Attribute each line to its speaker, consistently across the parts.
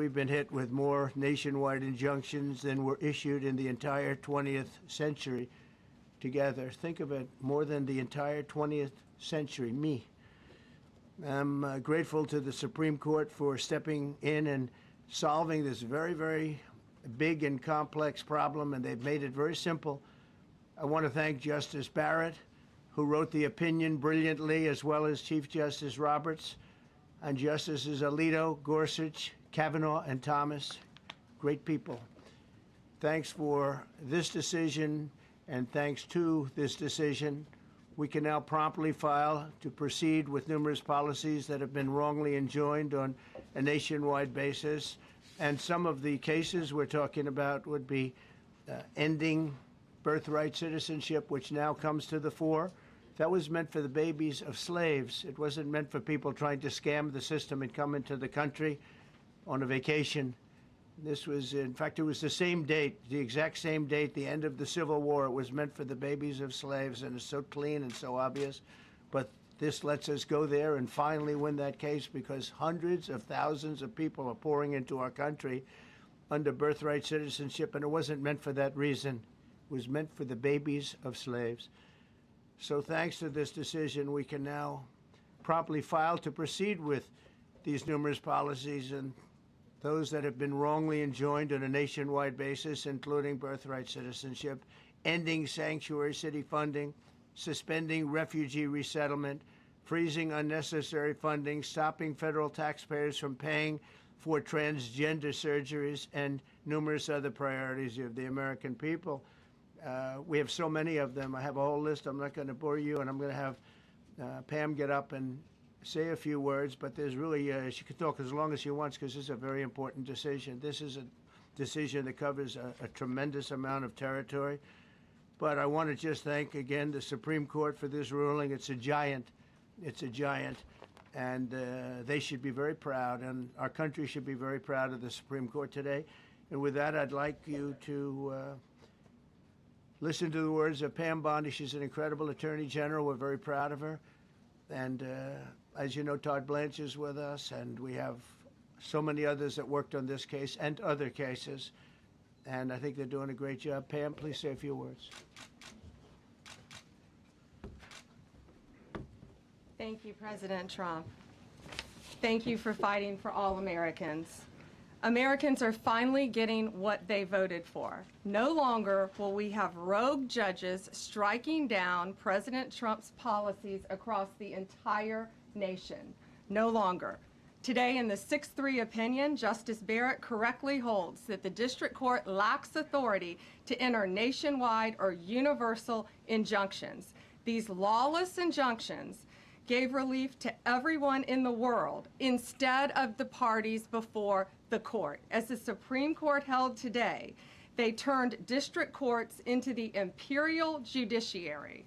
Speaker 1: we've been hit with more nationwide injunctions than were issued in the entire 20th century together. Think of it, more than the entire 20th century, me. I'm grateful to the Supreme Court for stepping in and solving this very, very big and complex problem, and they've made it very simple. I want to thank Justice Barrett, who wrote the opinion brilliantly, as well as Chief Justice Roberts, and Justices Alito, Gorsuch, Kavanaugh, and Thomas. Great people. Thanks for this decision, and thanks to this decision, we can now promptly file to proceed with numerous policies that have been wrongly enjoined on a nationwide basis. And some of the cases we're talking about would be ending birthright citizenship, which now comes to the fore. That was meant for the babies of slaves. It wasn't meant for people trying to scam the system and come into the country on a vacation. This was, in fact, it was the same date, the exact same date, the end of the Civil War. It was meant for the babies of slaves, and it's so clean and so obvious. But this lets us go there and finally win that case, because hundreds of thousands of people are pouring into our country under birthright citizenship, and it wasn't meant for that reason. It was meant for the babies of slaves. So thanks to this decision, we can now promptly file to proceed with these numerous policies, and those that have been wrongly enjoined on a nationwide basis, including birthright citizenship, ending sanctuary city funding, suspending refugee resettlement, freezing unnecessary funding, stopping federal taxpayers from paying for transgender surgeries, and numerous other priorities of the American people. We have so many of them. I have a whole list. I'm not going to bore you, and I'm going to have Pam get up and say a few words, but there's really, she can talk as long as she wants, because this is a very important decision. This is a decision that covers a tremendous amount of territory. But I want to just thank, again, the Supreme Court for this ruling. It's a giant. It's a giant. And they should be very proud, and our country should be very proud of the Supreme Court today. And with that, I'd like you to listen to the words of Pam Bondi. She's an incredible Attorney General. We're very proud of her. And as you know, Todd Blanche is with us, and we have so many others that worked on this case and other cases. And I think they're doing a great job. Pam, please say a few words.
Speaker 2: Thank you, President Trump. Thank you for fighting for all Americans. Americans are finally getting what they voted for. No longer will we have rogue judges striking down President Trump's policies across the entire nation. No longer. Today, in the 6-3 opinion, Justice Barrett correctly holds that the district court lacks authority to enter nationwide or universal injunctions. These lawless injunctions gave relief to everyone in the world instead of the parties before the court. As the Supreme Court held today, they turned district courts into the imperial judiciary.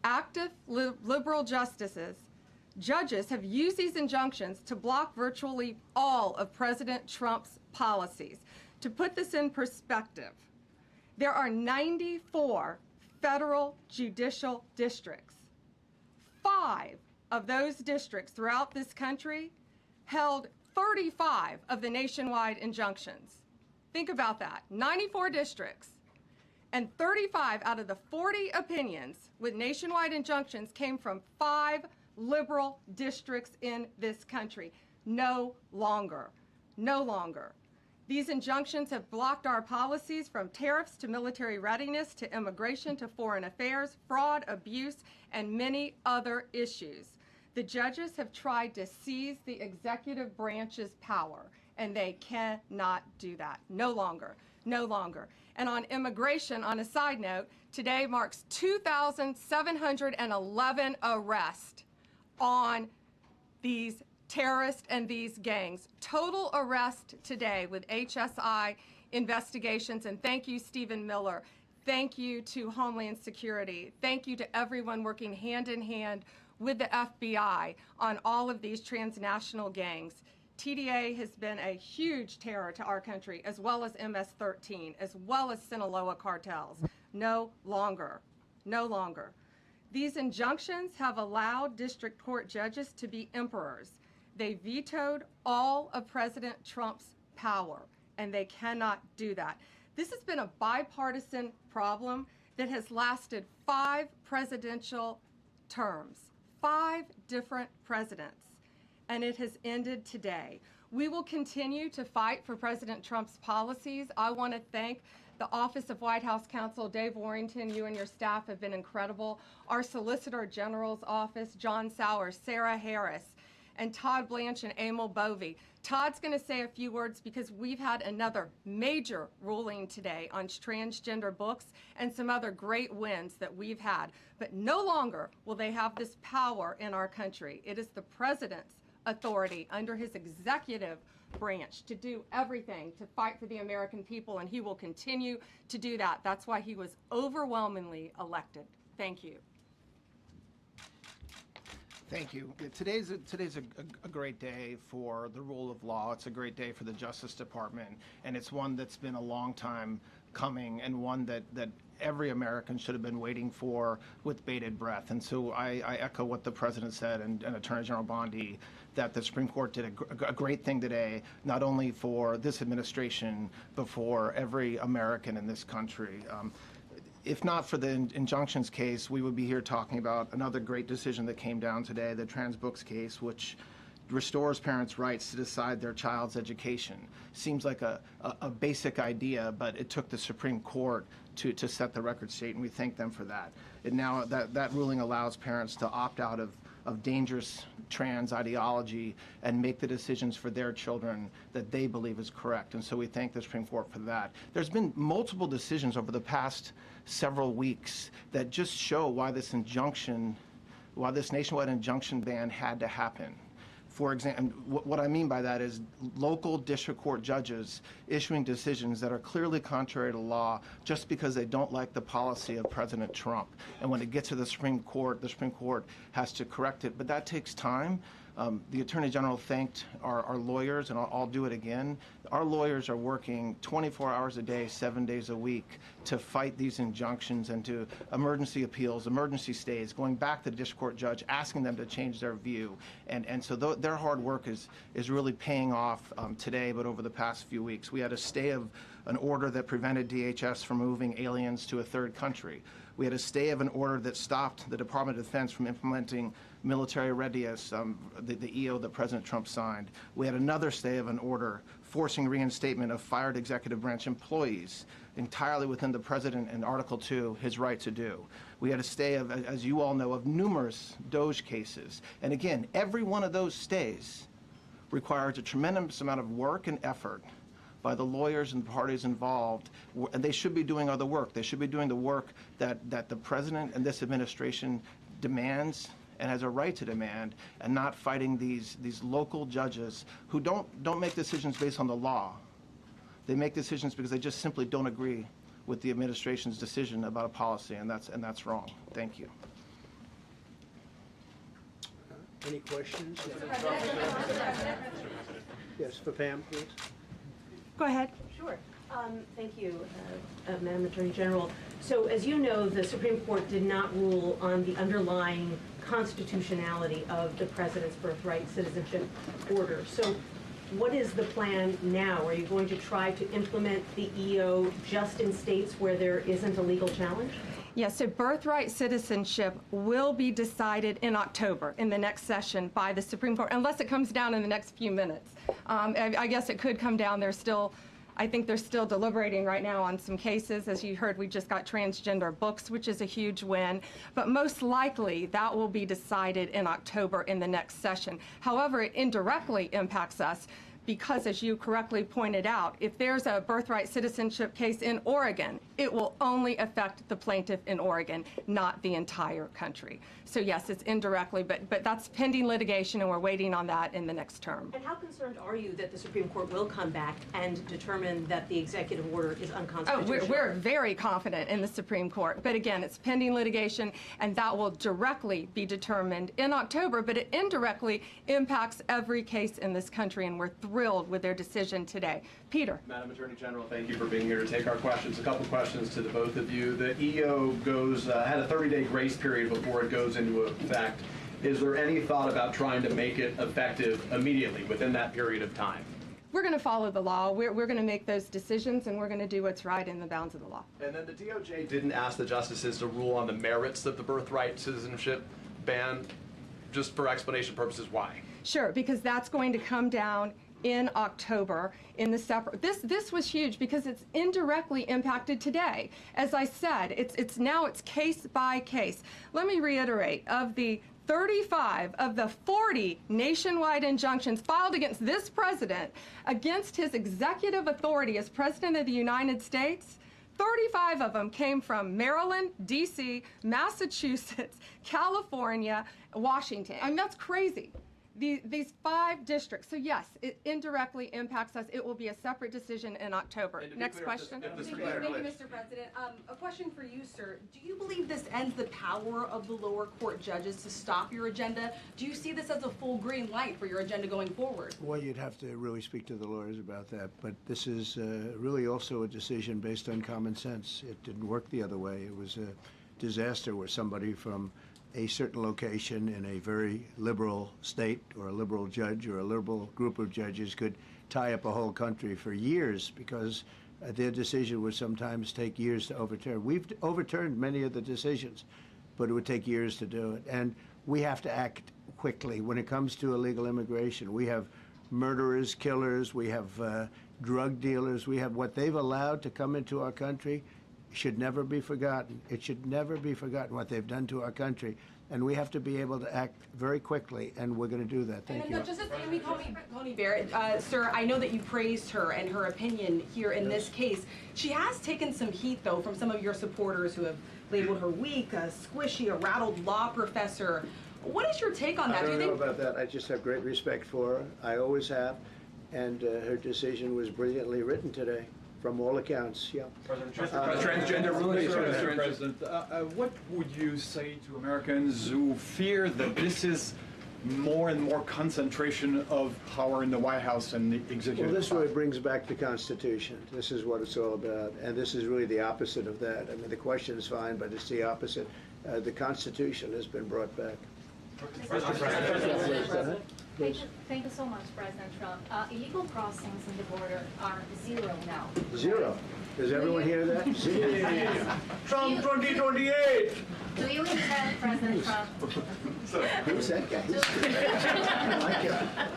Speaker 2: Active liberal judges have used these injunctions to block virtually all of President Trump's policies. To put this in perspective, there are 94 federal judicial districts. 5 of those districts throughout this country held 35 of the nationwide injunctions. Think about that. 94 districts, and 35 out of the 40 opinions with nationwide injunctions came from 5 liberal districts in this country. No longer. No longer. These injunctions have blocked our policies, from tariffs to military readiness to immigration to foreign affairs, fraud, abuse, and many other issues. The judges have tried to seize the executive branch's power, and they cannot do that. No longer. No longer. And on immigration, on a side note, today marks 2,711 arrests on these terrorists and these gangs. Total arrest today with HSI investigations. And thank you, Stephen Miller. Thank you to Homeland Security. Thank you to everyone working hand in hand with the FBI on all of these transnational gangs. TDA has been a huge terror to our country, as well as MS-13, as well as Sinaloa cartels. No longer. No longer. These injunctions have allowed district court judges to be emperors. They vetoed all of President Trump's power, and they cannot do that. This has been a bipartisan problem that has lasted 5 presidential terms, 5 different presidents, and it has ended today. We will continue to fight for President Trump's policies. I want to thank the Office of White House Counsel, Dave Warrington. You and your staff have been incredible. Our Solicitor General's office, John Sowers, Sarah Harris, and Todd Blanche and Emil Bovey. Todd's going to say a few words because we've had another major ruling today on transgender books and some other great wins that we've had. But no longer will they have this power in our country. It is the president's authority under his executive branch to do everything to fight for the American people, and he will continue to do that. That's why he was overwhelmingly elected. Thank you.
Speaker 3: Thank you. Today's a great day for the rule of law. It's a great day for the Justice Department, and it's one that's been a long time coming, and one that every American should have been waiting for with bated breath. And so I echo what the President said and Attorney General Bondi, that the Supreme Court did a great thing today, not only for this administration, but for every American in this country. If not for the injunctions case, we would be here talking about another great decision that came down today, the trans books case, which restores parents' rights to decide their child's education. Seems like a basic idea, but it took the Supreme Court to set the record straight, and we thank them for that. And now that ruling allows parents to opt out of dangerous trans ideology and make the decisions for their children that they believe is correct. And so we thank the Supreme Court for that. There's been multiple decisions over the past several weeks that just show why this nationwide injunction ban had to happen. For example, what I mean by that is local district court judges issuing decisions that are clearly contrary to law just because they don't like the policy of President Trump. And when it gets to the Supreme Court has to correct it. But that takes time. The Attorney General thanked our lawyers, and I'll do it again. Our lawyers are working 24 hours a day, 7 days a week to fight these injunctions and to emergency appeals, emergency stays, going back to the district court judge, asking them to change their view. And so their hard work is really paying off today, but over the past few weeks. We had a stay of an order that prevented DHS from moving aliens to a third country. We had a stay of an order that stopped the Department of Defense from implementing military readiness, the EO that President Trump signed. We had another stay of an order forcing reinstatement of fired executive branch employees entirely within the President in Article 2, his right to do. We had a stay of, as you all know, of numerous DOJ cases. And again, every one of those stays requires a tremendous amount of work and effort by the lawyers and parties involved, and they should be doing other work. They should be doing the work that the President and this administration demands and has a right to demand, and not fighting these local judges who don't make decisions based on the law. They make decisions because they just simply don't agree with the administration's decision about a policy, and that's wrong. Thank you.
Speaker 1: Any questions? Yes, for Pam, please.
Speaker 2: Go ahead.
Speaker 4: Sure. Thank you, Madam Attorney General. So as you know, the Supreme Court did not rule on the underlying constitutionality of the President's Birthright citizenship order. So what is the plan now? Are you going to try to implement the EO just in states where there isn't a legal challenge?
Speaker 2: Yes, so birthright citizenship will be decided in October in the next session by the Supreme Court, unless it comes down in the next few minutes. I guess it could come down. I think they're still deliberating right now on some cases. As you heard, we just got transgender books, which is a huge win. But most likely, that will be decided in October in the next session. However, it indirectly impacts us because, as you correctly pointed out, if there's a birthright citizenship case in Oregon, it will only affect the plaintiff in Oregon, not the entire country. So yes, it's indirectly, but that's pending litigation, and we're waiting on that in the next term.
Speaker 4: And how concerned are you that the Supreme Court will come back and determine that the executive order is unconstitutional?
Speaker 2: Oh, we're very confident in the Supreme Court. But again, it's pending litigation, and that will directly be determined in October, but it indirectly impacts every case in this country, and we're thrilled with their decision today. Peter.
Speaker 5: Madam Attorney General, thank you for being here to take our questions. A couple questions to the both of you. The EO had a 30-day grace period before it goes into effect. Is there any thought about trying to make it effective immediately within that period of time?
Speaker 2: we're going to follow the law. We're going to make those decisions, and we're going to do what's right in the bounds of the law.
Speaker 5: And then the DOJ didn't ask the justices to rule on the merits of the birthright citizenship ban. Just for explanation purposes, why?
Speaker 2: Sure, because that's going to come down in October in the separate. This was huge because it's indirectly impacted today. As I said, it's case by case. Let me reiterate, of the 35 of the 40 nationwide injunctions filed against this president, against his executive authority as President of the United States, 35 of them came from Maryland, D.C., Massachusetts, California, Washington. I mean, that's crazy. These 5 districts. So yes, it indirectly impacts us. It will be a separate decision in October. Next question.
Speaker 6: Thank you, Mr. President. A question for you, sir. Do you believe this ends the power of the lower court judges to stop your agenda? Do you see this as a full green light for your agenda going forward?
Speaker 1: Well, you'd have to really speak to the lawyers about that. But this is really also a decision based on common sense. It didn't work the other way. It was a disaster where somebody from a certain location in a very liberal state or a liberal judge or a liberal group of judges could tie up a whole country for years because their decision would sometimes take years to overturn. We've overturned many of the decisions, but it would take years to do it. And we have to act quickly when it comes to illegal immigration. We have murderers, killers, we have drug dealers, we have what they've allowed to come into our country. Should never be forgotten. It should never be forgotten what they've done to our country. And we have to be able to act very quickly, and we're going to do that. Thank you.
Speaker 6: Just as Amy Coney Barrett, sir, I know that you praised her and her opinion here in this case. She has taken some heat, though, from some of your supporters who have labeled her weak, a squishy, a rattled law professor. What is your take on that?
Speaker 1: I don't know about that. I just have great respect for her. I always have. And her decision was brilliantly written today. From all accounts, yeah.
Speaker 5: Transgender rulings.
Speaker 7: Mr. President, what would you say to Americans who fear that this is more and more concentration of power in the White House and the executive?
Speaker 1: Well, this really brings back the Constitution. This is what it's all about, and this is really the opposite of that. I mean, the question is fine, but it's the opposite. The Constitution has been brought back.
Speaker 8: Thank you so much, President Trump. Illegal crossings in the border are 0 now.
Speaker 1: 0. Does everyone hear that? 0.
Speaker 5: Trump 2028.
Speaker 8: Do you intend, President Trump?
Speaker 1: Who's that guy?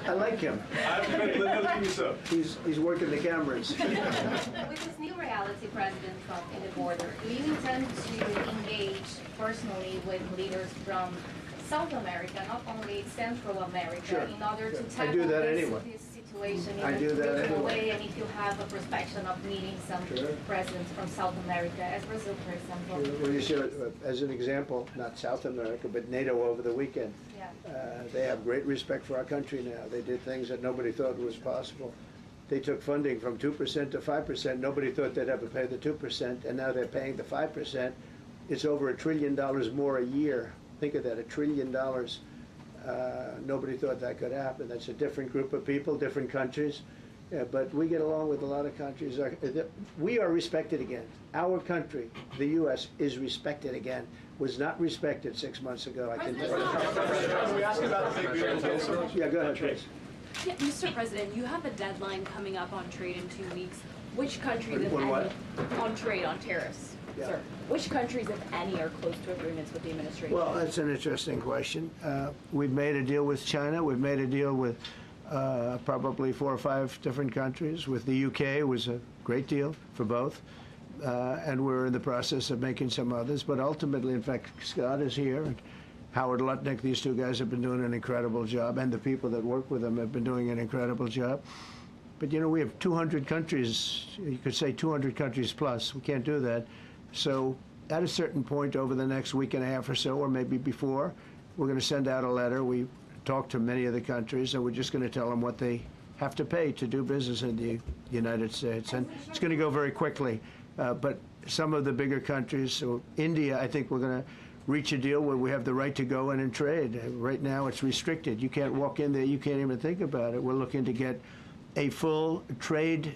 Speaker 1: I like him. I like him. He's working the cameras.
Speaker 8: With this new reality, President Trump, in the border, do you intend to engage personally with leaders from South America, not only Central America,
Speaker 1: Sure.
Speaker 8: in order to
Speaker 1: I
Speaker 8: tackle
Speaker 1: do that anyway.
Speaker 8: this situation in
Speaker 1: I
Speaker 8: a
Speaker 1: do that
Speaker 8: regional
Speaker 1: anyway.
Speaker 8: way, and if you have a perspective of meeting some
Speaker 1: Sure.
Speaker 8: presidents from South America, as Brazil, for example.
Speaker 1: Well, you see, as an example, not South America, but NATO over the weekend.
Speaker 8: Yeah.
Speaker 1: They have great respect for our country now. They did things that nobody thought was possible. They took funding from 2% to 5%. Nobody thought they'd ever pay the 2%, and now they're paying the 5%. It's over $1 trillion more a year. Think of that, $1 trillion. Nobody thought that could happen. That's a different group of people, different countries. But we get along with a lot of countries. We are respected again. Our country, the U.S., is respected again. Was not respected 6 months ago, I can tell you.
Speaker 5: Can we ask about the big beautiful bill, sir?
Speaker 1: Yeah, go ahead, please.
Speaker 9: Yeah, Mr. President, you have a deadline coming up on trade in 2 weeks. Which countries, if
Speaker 1: On
Speaker 9: any,
Speaker 1: what?
Speaker 9: on trade, on tariffs,
Speaker 1: Yeah.
Speaker 9: sir? Which countries, if any, are close to agreements with the administration?
Speaker 1: Well, that's an interesting question. We've made a deal with China. We've made a deal with probably 4 or 5 different countries. With the UK, it was a great deal for both. And we're in the process of making some others. But ultimately, in fact, Scott is here. And Howard Lutnick, these 2 guys have been doing an incredible job. And the people that work with them have been doing an incredible job. But, you know, we have 200 countries. You could say 200 countries plus. We can't do that. So at a certain point over the next week and a half or so, or maybe before, we're going to send out a letter. We talked to many of the countries, and we're just going to tell them what they have to pay to do business in the United States. And it's going to go very quickly. But some of the bigger countries, so India, I think we're going to reach a deal where we have the right to go in and trade. Right now it's restricted. You can't walk in there. You can't even think about it. We're looking to get a full trade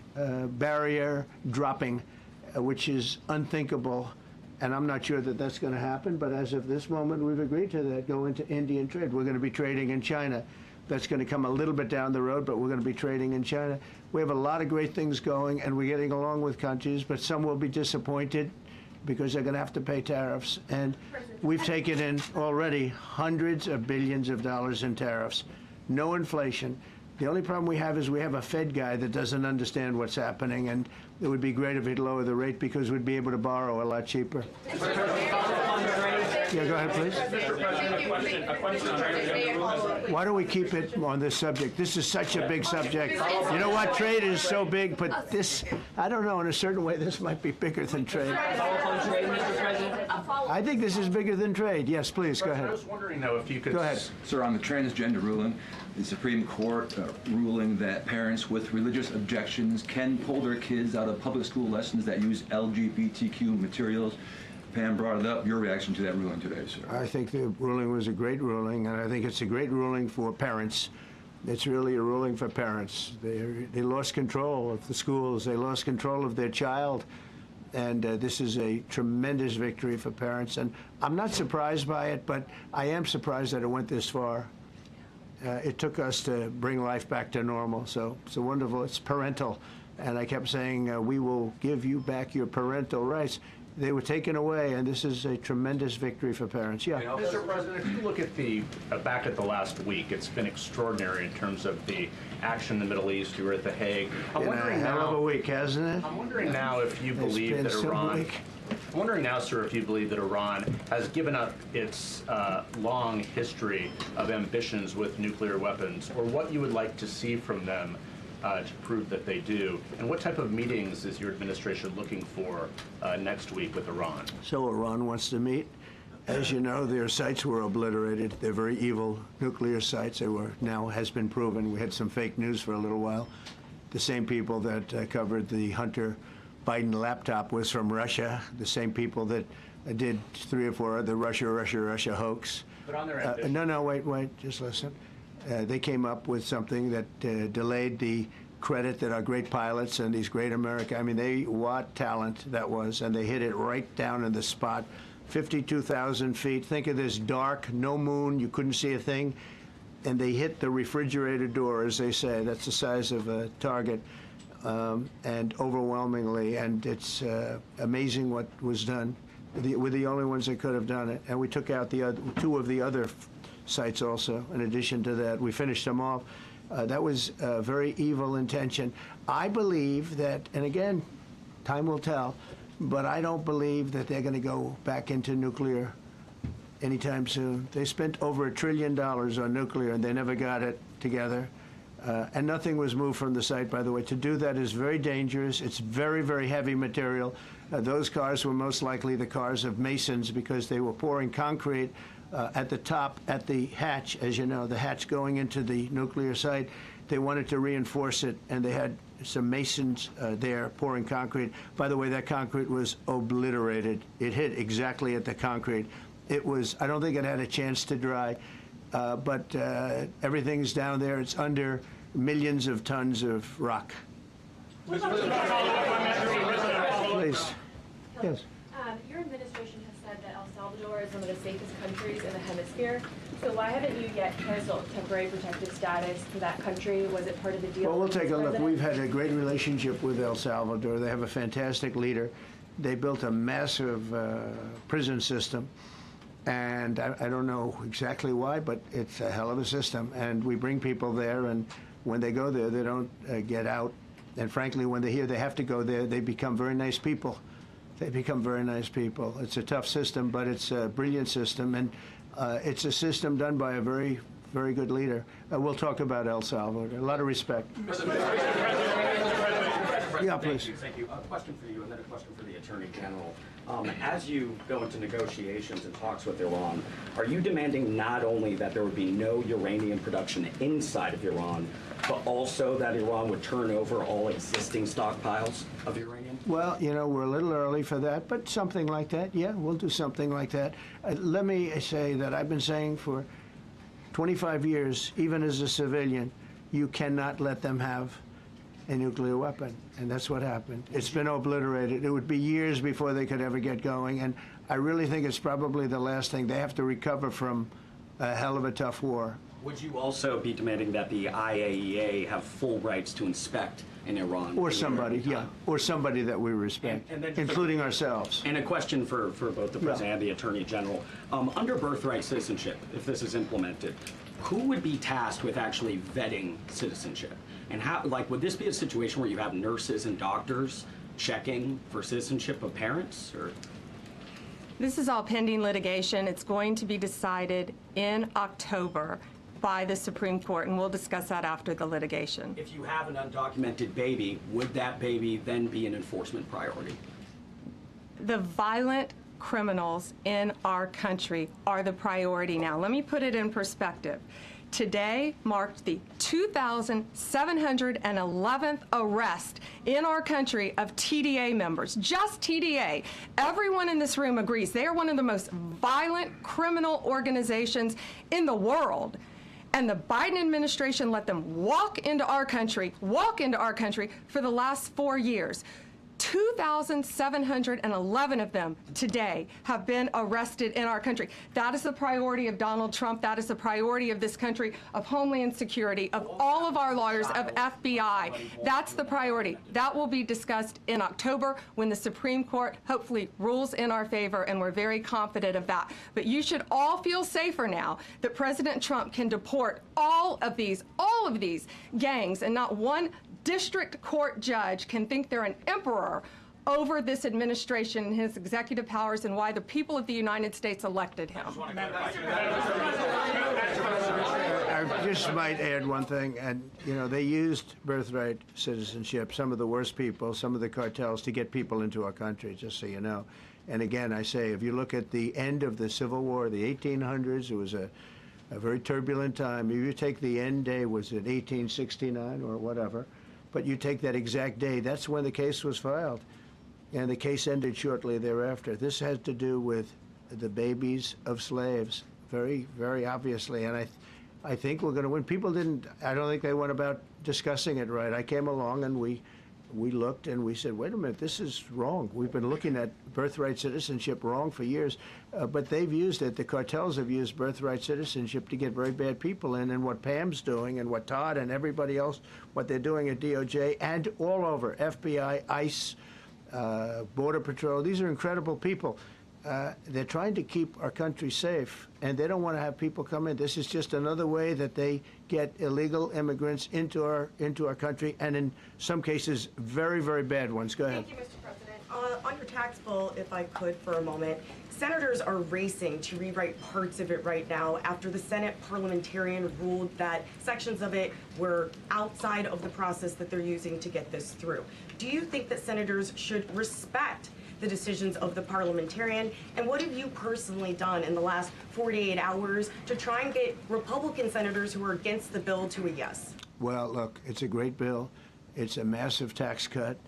Speaker 1: barrier dropping, which is unthinkable, and I'm not sure that that's going to happen, but as of this moment, we've agreed to that, go into Indian trade. We're going to be trading in China. That's going to come a little bit down the road, but we're going to be trading in China. We have a lot of great things going, and we're getting along with countries, but some will be disappointed because they're going to have to pay tariffs. And we've taken in already hundreds of billions of dollars in tariffs. No inflation. The only problem we have is we have a Fed guy that doesn't understand what's happening, and it would be great if he'd lower the rate because we'd be able to borrow a lot cheaper. Yeah, go ahead, please.
Speaker 10: Mr. President, a question on trade.
Speaker 1: Why don't we keep it on this subject? This is such a big subject. You know what? Trade is so big, but this, I don't know, in a certain way, this might be bigger than trade. I think this is bigger than trade. Yes, please, go ahead.
Speaker 5: I was wondering, though, if you could...
Speaker 1: Go ahead.
Speaker 11: Sir, on the transgender ruling, the Supreme Court ruling that parents with religious objections can pull their kids out of public school lessons that use LGBTQ materials. Pam brought it up. Your reaction to that ruling today, sir?
Speaker 1: I think the ruling was a great ruling, and I think it's a great ruling for parents. It's really a ruling for parents. They lost control of the schools. They lost control of their child. And this is a tremendous victory for parents. And I'm not surprised by it, but I am surprised that it went this far. It took us to bring life back to normal. So it's wonderful. It's parental. And I kept saying, we will give you back your parental rights. They were taken away, and this is a tremendous victory for parents. Yeah.
Speaker 5: Mr. President, if you look at the back at the last week, it's been extraordinary in terms of the action in the Middle East. You were at The Hague. I'm wondering
Speaker 1: hell
Speaker 5: now.
Speaker 1: of a week, hasn't it?
Speaker 5: I'm wondering now if you believe
Speaker 1: been
Speaker 5: that
Speaker 1: some
Speaker 5: Iran.
Speaker 1: week.
Speaker 5: I'm wondering now, sir, if you believe that Iran has given up its long history of ambitions with nuclear weapons, or what you would like to see from them to prove that they do, and what type of meetings is your administration looking for next week with Iran?
Speaker 1: So Iran wants to meet. As you know, their sites were obliterated. They're very evil nuclear sites. They were, now has been proven. We had some fake news for a little while. The same people that covered the Hunter Biden laptop was from Russia. The same people that did 3 or 4 other Russia hoax.
Speaker 5: But on their ambition.
Speaker 1: No, wait, just listen. They came up with something that delayed the credit that our great pilots and these great what talent that was, and they hit it right down in the spot. 52,000 feet. Think of this dark, no moon, you couldn't see a thing, and they hit the refrigerator door, as they say. That's the size of a target, and overwhelmingly, and it's amazing what was done. We're the only ones that could have done it, and we took out the 2 of the other sites also. In addition to that, we finished them off. That was a very evil intention. I believe that, and again, time will tell, but I don't believe that they're going to go back into nuclear anytime soon. They spent over $1 trillion on nuclear, and they never got it together. And nothing was moved from the site, by the way. To do that is very dangerous. It's very, very heavy material. Those cars were most likely the cars of masons because they were pouring concrete at the top, at the hatch, as you know, the hatch going into the nuclear site. They wanted to reinforce it, and they had some masons there pouring concrete. By the way, that concrete was obliterated. It hit exactly at the concrete. It was, I don't think it had a chance to dry, but everything's down there. It's under millions of tons of rock. Please. Yes.
Speaker 12: Your administration has said that El Salvador is one of the safest countries in the hemisphere. So why haven't you yet canceled temporary protective status for that country? Was it part of the deal?
Speaker 1: Well, we'll take a look. We've had a great relationship with El Salvador. They have a fantastic leader. They built a massive prison system. And I don't know exactly why, but it's a hell of a system. And we bring people there, and when they go there, they don't get out. And frankly, when they hear they have to go there, they become very nice people. They become very nice people. It's a tough system, but it's a brilliant system, and it's a system done by a very, very good leader. We'll talk about El Salvador. A lot of respect. Yeah, please.
Speaker 10: Thank you. A question for you, and then a question for the Attorney General. As you go into negotiations and talks with Iran, are you demanding not only that there would be no uranium production inside of Iran, but also that Iran would turn over all existing stockpiles of uranium?
Speaker 1: Well, you know, we're a little early for that, but something like that, yeah, we'll do something like that. Let me say that I've been saying for 25 years, even as a civilian, you cannot let them have a nuclear weapon, and that's what happened. It's been obliterated. It would be years before they could ever get going, and I really think it's probably the last thing. They have to recover from a hell of a tough war.
Speaker 10: Would you also be demanding that the IAEA have full rights to inspect in Iran?
Speaker 1: Or somebody, yeah, or somebody that we respect,
Speaker 10: And then-
Speaker 1: including ourselves.
Speaker 10: And a question for both the President and the Attorney General. Under birthright citizenship, if this is implemented, who would be tasked with actually vetting citizenship? And how, like, would this be a situation where you have nurses and doctors checking for citizenship of parents, or?
Speaker 2: This is all pending litigation. It's going to be decided in October by the Supreme Court, and we'll discuss that after the litigation.
Speaker 10: If you have an undocumented baby, would that baby then be an enforcement priority?
Speaker 2: The violent criminals in our country are the priority now. Let me put it in perspective. Today marked the 2,711th arrest in our country of TDA members, just TDA. Everyone in this room agrees they are one of the most violent criminal organizations in the world. And the Biden administration let them walk into our country for the last 4 years. 2,711 of them today have been arrested in our country. That is the priority of Donald Trump. That is the priority of this country, of Homeland Security, of all of our lawyers, of FBI. That's the priority. That will be discussed in October when the Supreme Court hopefully rules in our favor, and we're very confident of that. But you should all feel safer now that President Trump can deport all of these gangs, and not one district court judge can think they're an emperor over this administration and his executive powers, and why the people of the United States elected him.
Speaker 1: I just might add one thing, and they used birthright citizenship, some of the worst people, some of the cartels, to get people into our country, just so you know. And again, I say, if you look at the end of the Civil War, the 1800s, it was a very turbulent time. If you take the end day, was it 1869 or whatever, but you take that exact day, that's when the case was filed. And the case ended shortly thereafter. This has to do with the babies of slaves, very, very obviously. And I think we're going to win. People I don't think they went about discussing it right. I came along and we looked and we said, wait a minute, this is wrong. We've been looking at birthright citizenship wrong for years, but they've used it. The cartels have used birthright citizenship to get very bad people in, and what Pam's doing and what Todd and everybody else, what they're doing at DOJ and all over, FBI, ICE, Border Patrol, these are incredible people. They're trying to keep our country safe, and they don't want to have people come in. This is just another way that they get illegal immigrants into our country, and in some cases, very, very bad ones. Go ahead.
Speaker 13: Thank you, Mr. President. On your tax bill, if I could for a moment, senators are racing to rewrite parts of it right now after the Senate parliamentarian ruled that sections of it were outside of the process that they're using to get this through. Do you think that senators should respect the decisions of the parliamentarian? And what have you personally done in the last 48 hours to try and get Republican senators who are against the bill to a yes?
Speaker 1: Well, look, it's a great bill. It's a massive tax cut.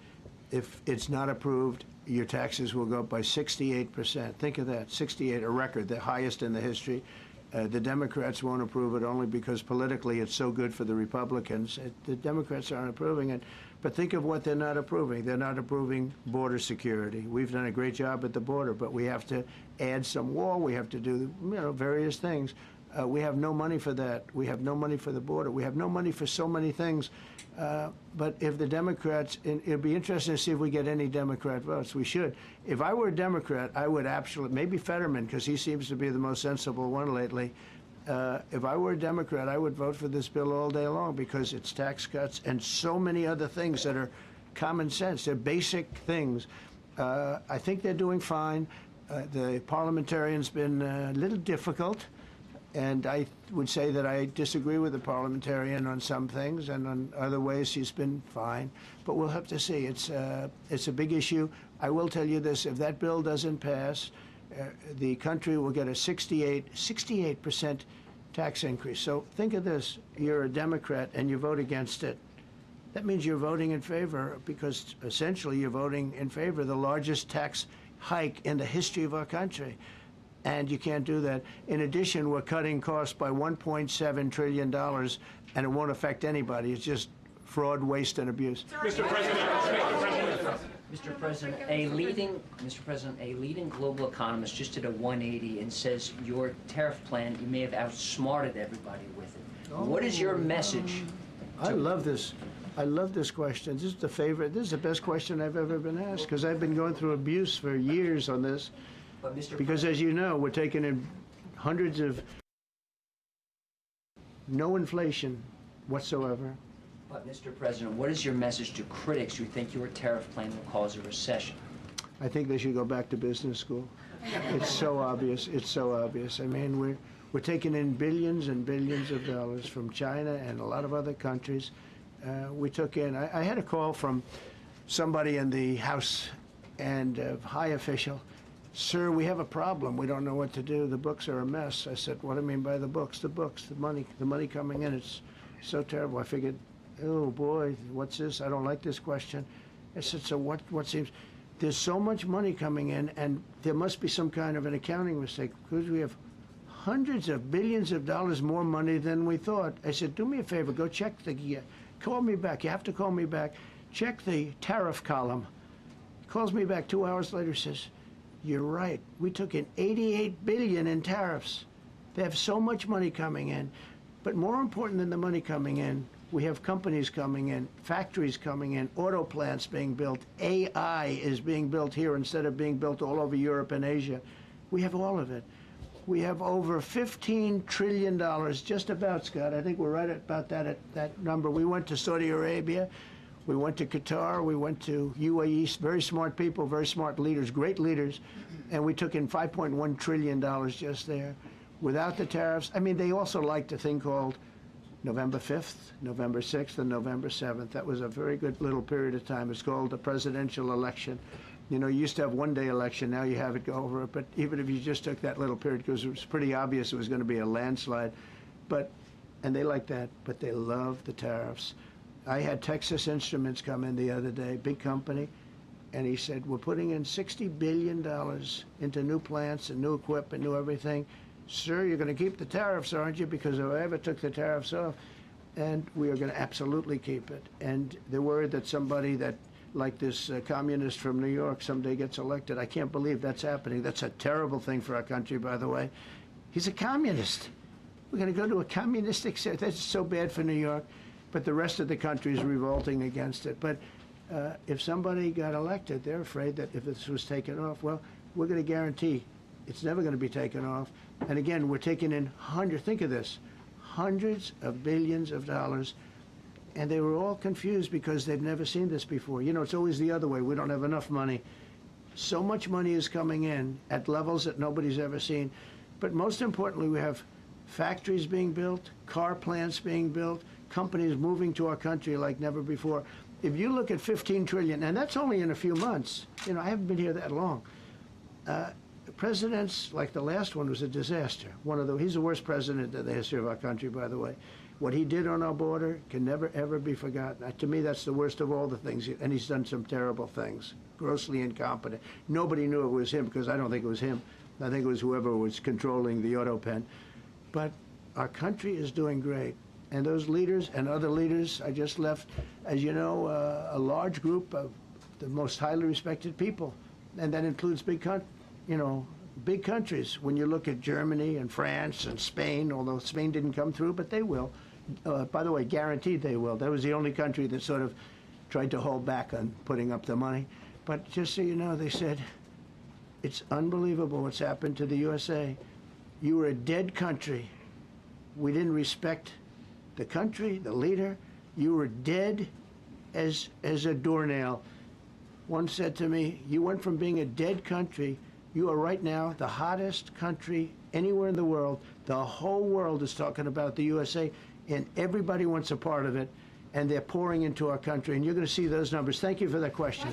Speaker 1: If it's not approved, your taxes will go up by 68%. Think of that, 68, a record, the highest in the history. The Democrats won't approve it only because politically it's so good for the Republicans. The Democrats aren't approving it. But think of what they're not approving. They're not approving border security. We've done a great job at the border, but we have to add some wall. We have to do various things. We have no money for that. We have no money for the border. We have no money for so many things. But if the Democrats, it'd be interesting to see if we get any Democrat votes. We should. If I were a Democrat, I would absolutely, maybe Fetterman, because he seems to be the most sensible one lately. If I were a Democrat, I would vote for this bill all day long because it's tax cuts and so many other things that are common sense. They're basic things. I think they're doing fine. The parliamentarian's been a little difficult. And I would say that I disagree with the parliamentarian on some things, and on other ways he's been fine. But we'll have to see. It's a big issue. I will tell you this: if that bill doesn't pass, the country will get a 68% tax increase. So think of this: you're a Democrat and you vote against it. That means you're voting in favor, because essentially you're voting in favor of the largest tax hike in the history of our country. And you can't do that. In addition, we're cutting costs by $1.7 trillion, and it won't affect anybody. It's just fraud, waste, and abuse.
Speaker 14: Mr. President, a leading global economist just did a 180 and says your tariff plan, you may have outsmarted everybody with it. What is your message?
Speaker 1: I love this. I love this question. This is the favorite. This is the best question I've ever been asked because I've been going through abuse for years on this.
Speaker 14: But Mr.
Speaker 1: Because as you know, we're taking in hundreds of no inflation whatsoever.
Speaker 14: But Mr. President, what is your message to critics who think your tariff plan will cause a recession?
Speaker 1: I think they should go back to business school. It's so obvious. It's so obvious. I mean, we're taking in billions and billions of dollars from China and a lot of other countries. We took in. I had a call from somebody in the House and a high official. Sir, we have a problem. We don't know what to do. The books are a mess. I said, what do you mean by the books? The books, the money coming in. It's so terrible. I figured, oh boy, what's this? I don't like this question. I said, so what seems? There's so much money coming in, and there must be some kind of an accounting mistake because we have hundreds of billions of dollars more money than we thought. I said, do me a favor, go check call me back. You have to call me back. Check the tariff column. Calls me back 2 hours later, says, you're right. We took in $88 billion in tariffs. They have so much money coming in. But more important than the money coming in, we have companies coming in, factories coming in, auto plants being built. AI is being built here instead of being built all over Europe and Asia. We have all of it. We have over $15 trillion, just about, Scott. I think we're right about that number. We went to Saudi Arabia. We went to Qatar. We went to UAE. Very smart people, very smart leaders, great leaders. And we took in $5.1 trillion just there. Without the tariffs, I mean, they also liked a thing called November 5th, November 6th, and November 7th. That was a very good little period of time. It's called the presidential election. You know, you used to have one-day election. Now you have it go over it. But even if you just took that little period, because it was pretty obvious it was going to be a landslide. And they like that, but they love the tariffs. I had Texas Instruments come in the other day, big company, and he said, we're putting in $60 billion into new plants and new equipment, new everything. Sir, you're going to keep the tariffs, aren't you? Because if I ever took the tariffs off, and we are going to absolutely keep it. And they're worried that somebody that, like this communist from New York, someday gets elected. I can't believe that's happening. That's a terrible thing for our country, by the way. He's a communist. We're going to go to a communistic state. That's so bad for New York. But the rest of the country is revolting against it. But if somebody got elected, they're afraid that if this was taken off, well, we're going to guarantee it's never going to be taken off. And again, we're taking in think of this, hundreds of billions of dollars. And they were all confused because they've never seen this before. You know, it's always the other way. We don't have enough money. So much money is coming in at levels that nobody's ever seen. But most importantly, we have factories being built, car plants being built, companies moving to our country like never before. If you look at 15 trillion, and that's only in a few months. You know, I haven't been here that long. Presidents, like the last one, was a disaster. He's the worst president in the history of our country, by the way. What he did on our border can never, ever be forgotten. To me, that's the worst of all the things. And he's done some terrible things, grossly incompetent. Nobody knew it was him because I don't think it was him. I think it was whoever was controlling the auto pen. But our country is doing great. And those leaders and other leaders I just left, as you know, a large group of the most highly respected people. And that includes big countries. When you look at Germany and France and Spain, although Spain didn't come through, but they will. By the way, guaranteed they will. That was the only country that sort of tried to hold back on putting up the money. But just so you know, they said, it's unbelievable what's happened to the USA. You were a dead country. We didn't respect the country, the leader. You were dead as a doornail. One said to me, you went from being a dead country. You are right now the hottest country anywhere in the world. The whole world is talking about the USA, and everybody wants a part of it, and they're pouring into our country, and you're going to see those numbers. Thank you for that question.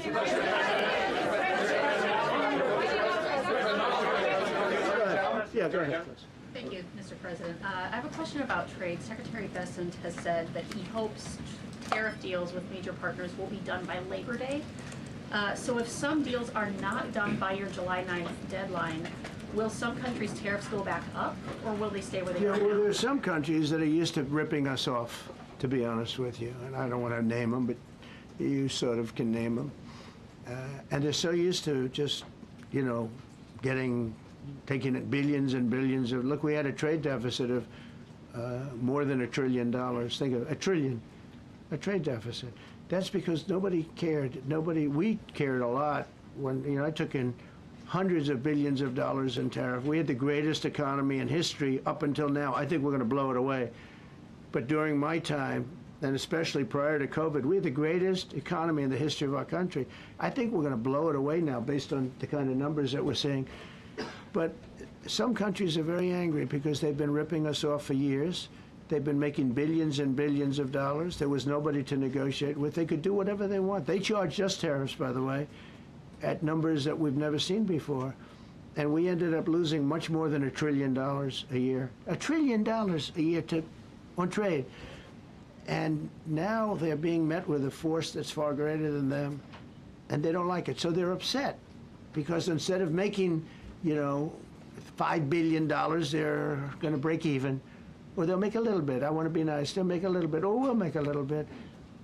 Speaker 1: Yeah, go ahead, please.
Speaker 15: Thank you, Mr. President. I have a question about trade. Secretary Bessent has said that he hopes tariff deals with major partners will be done by Labor Day. So if some deals are not done by your July 9th deadline, will some countries' tariffs go back up, or will they stay where they are now?
Speaker 1: Well, there are some countries that are used to ripping us off, to be honest with you. And I don't want to name them, but you sort of can name them. And they're so used to just, taking billions and billions of, look, we had a trade deficit of more than $1 trillion. Think of a trillion, a trade deficit. That's because nobody cared. We cared a lot when, I took in hundreds of billions of dollars in tariff. We had the greatest economy in history up until now. I think we're going to blow it away. But during my time, and especially prior to COVID, we had the greatest economy in the history of our country. I think we're going to blow it away now based on the kind of numbers that we're seeing. But some countries are very angry because they've been ripping us off for years. They've been making billions and billions of dollars. There was nobody to negotiate with. They could do whatever they want. They charged us tariffs, by the way, at numbers that we've never seen before. And we ended up losing much more than $1 trillion a year. $1 trillion a year on trade. And now they're being met with a force that's far greater than them, and they don't like it. So they're upset because instead of making, $5 billion, they're going to break even, or they'll make a little bit. I want to be nice. They'll make a little bit, or we'll make a little bit.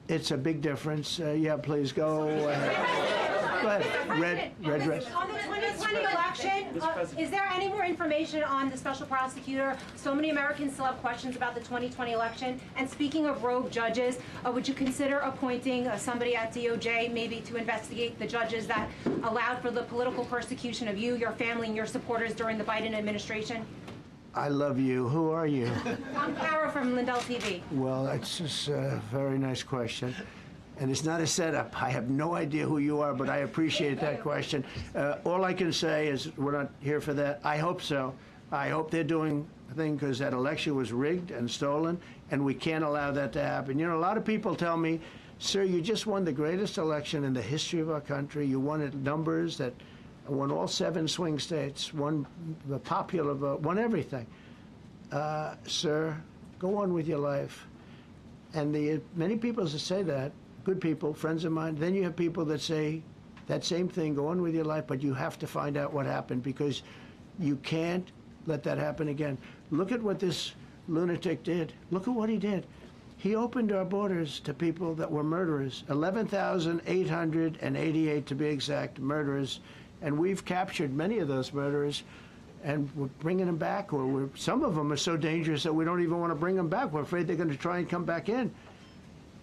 Speaker 1: It's a big difference. Yeah, please go. Go ahead. Red dress.
Speaker 16: On the 2020 election, is there any more information on the special prosecutor? So many Americans still have questions about the 2020 election. And speaking of rogue judges, would you consider appointing somebody at DOJ maybe to investigate the judges that allowed for the political persecution of you, your family, and your supporters during the Biden administration?
Speaker 1: I love you. Who are you?
Speaker 16: I'm Kara from Lindell TV.
Speaker 1: Well, that's just a very nice question. And it's not a setup. I have no idea who you are, but I appreciate that question. All I can say is we're not here for that. I hope so. I hope they're doing a thing because that election was rigged and stolen, and we can't allow that to happen. A lot of people tell me, sir, you just won the greatest election in the history of our country. You won at numbers that won all 7 swing states, won the popular vote, won everything. Sir, go on with your life. And many people that say that, good people, friends of mine, then you have people that say that same thing, go on with your life, but you have to find out what happened because you can't let that happen again. Look at what this lunatic did. Look at what he did. He opened our borders to people that were murderers, 11,888 to be exact, murderers. And we've captured many of those murderers, and we're bringing them back, or some of them are so dangerous that we don't even want to bring them back. We're afraid they're going to try and come back in.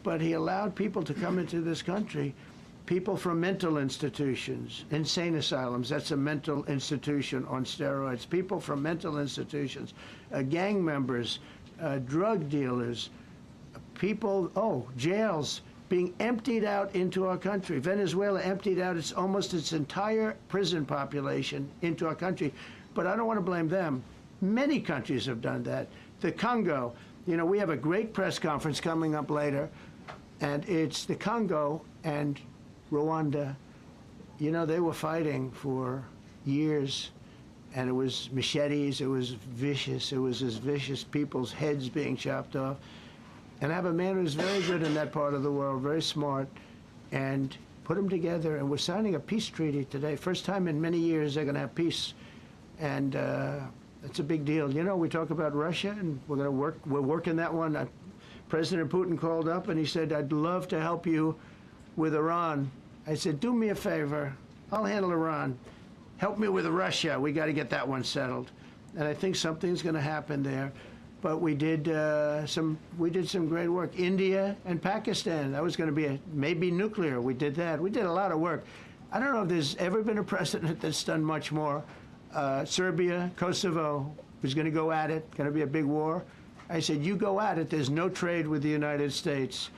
Speaker 1: But he allowed people to come into this country, people from mental institutions, insane asylums, that's a mental institution on steroids, people from mental institutions, gang members, drug dealers, people, jails, being emptied out into our country. Venezuela emptied out almost its entire prison population into our country. But I don't want to blame them. Many countries have done that. The Congo, we have a great press conference coming up later, and it's the Congo and Rwanda. They were fighting for years, and it was machetes, it was vicious, it was as vicious, people's heads being chopped off. And I have a man who's very good in that part of the world, very smart, and put them together. And we're signing a peace treaty today. First time in many years they're going to have peace. And it's a big deal. We talk about Russia, and we're working that one. President Putin called up and he said, I'd love to help you with Iran. I said, do me a favor. I'll handle Iran. Help me with Russia. We got to get that one settled. And I think something's going to happen there. But we did some great work. India and Pakistan. That was going to be maybe nuclear. We did that. We did a lot of work. I don't know if there's ever been a president that's done much more. Serbia, Kosovo was going to go at it. Going to be a big war. I said, you go at it. There's no trade with the United States.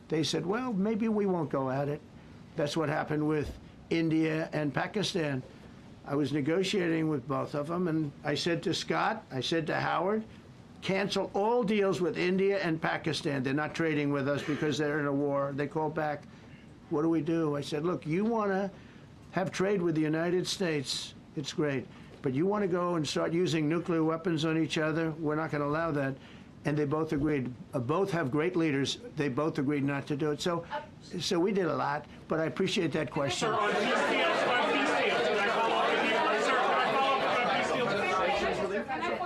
Speaker 1: They said, well, maybe we won't go at it. That's what happened with India and Pakistan. I was negotiating with both of them, and I said to Scott, I said to Howard, cancel all deals with India and Pakistan. They're not trading with us because they're in a war. They called back, what do we do? I said, look, you want to have trade with the United States, it's great. But you want to go and start using nuclear weapons on each other, we're not going to allow that. And they both agreed. Both have great leaders. They both agreed not to do it. So we did a lot, but I appreciate that question.